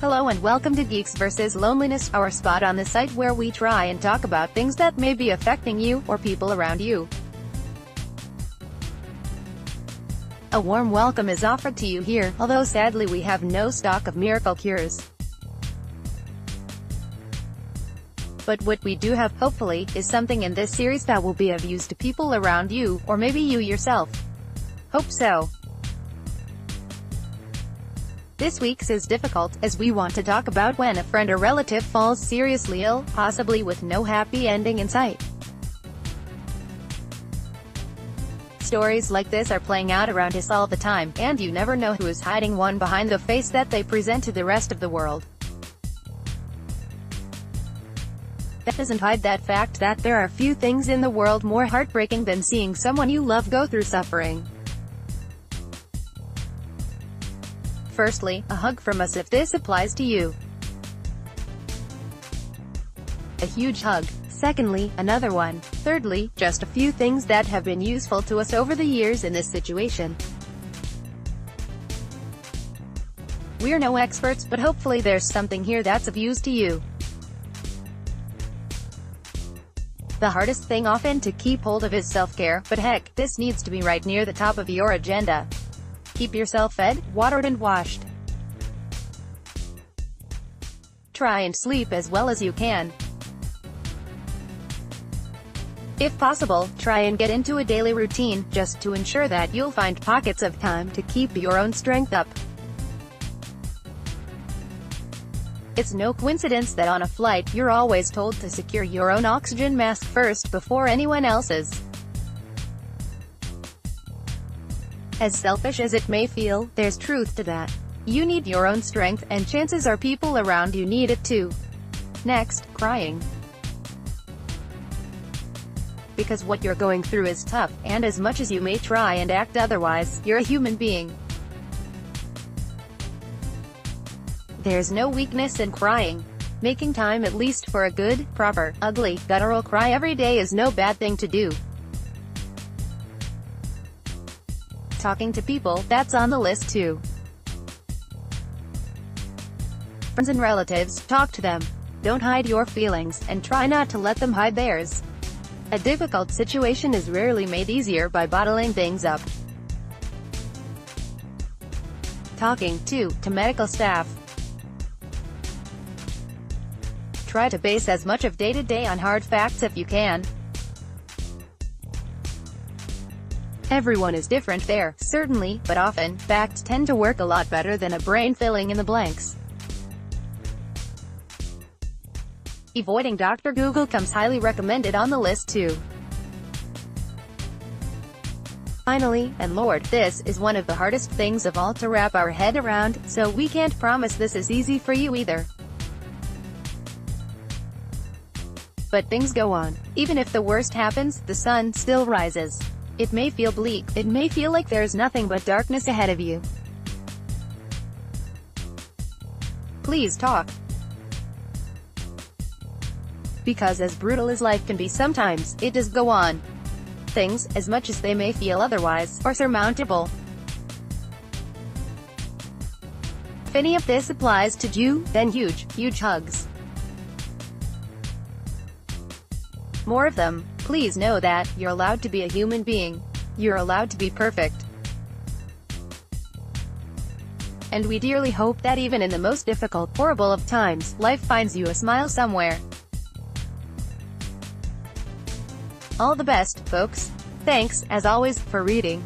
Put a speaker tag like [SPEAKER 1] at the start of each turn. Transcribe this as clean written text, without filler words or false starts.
[SPEAKER 1] Hello and welcome to Geeks Vs Loneliness, our spot on the site where we try and talk about things that may be affecting you, or people around you. A warm welcome is offered to you here, although sadly we have no stock of miracle cures. But what we do have, hopefully, is something in this series that will be of use to people around you, or maybe you yourself. Hope so. This week's is difficult, as we want to talk about when a friend or relative falls seriously ill, possibly with no happy ending in sight. Stories like this are playing out around us all the time, and you never know who is hiding one behind the face that they present to the rest of the world. That doesn't hide that fact that there are few things in the world more heartbreaking than seeing someone you love go through suffering. Firstly, a hug from us if this applies to you. A huge hug. Secondly, another one. Thirdly, just a few things that have been useful to us over the years in this situation. We're no experts, but hopefully there's something here that's of use to you. The hardest thing often to keep hold of is self-care, but heck, this needs to be right near the top of your agenda. Keep yourself fed, watered and washed. Try and sleep as well as you can. If possible, try and get into a daily routine, just to ensure that you'll find pockets of time to keep your own strength up. It's no coincidence that on a flight, you're always told to secure your own oxygen mask first before anyone else's. As selfish as it may feel, there's truth to that. You need your own strength, and chances are people around you need it too. Next, crying. Because what you're going through is tough, and as much as you may try and act otherwise, you're a human being. There's no weakness in crying. Making time at least for a good, proper, ugly, guttural cry every day is no bad thing to do. Talking to people, that's on the list too. Friends and relatives, talk to them. Don't hide your feelings, and try not to let them hide theirs. A difficult situation is rarely made easier by bottling things up. Talking, too, to medical staff. Try to base as much of day-to-day on hard facts if you can. Everyone is different there, certainly, but often, facts tend to work a lot better than a brain filling in the blanks. Avoiding Dr. Google comes highly recommended on the list too. Finally, and Lord, this is one of the hardest things of all to wrap our head around, so we can't promise this is easy for you either. But things go on. Even if the worst happens, the sun still rises. It may feel bleak, it may feel like there's nothing but darkness ahead of you. Please talk. Because as brutal as life can be sometimes, it does go on. Things, as much as they may feel otherwise, are surmountable. If any of this applies to you, then huge hugs. More of them. Please know that you're allowed to be a human being. You're allowed to be perfect. And we dearly hope that even in the most difficult, horrible of times, life finds you a smile somewhere. All the best, folks. Thanks, as always, for reading.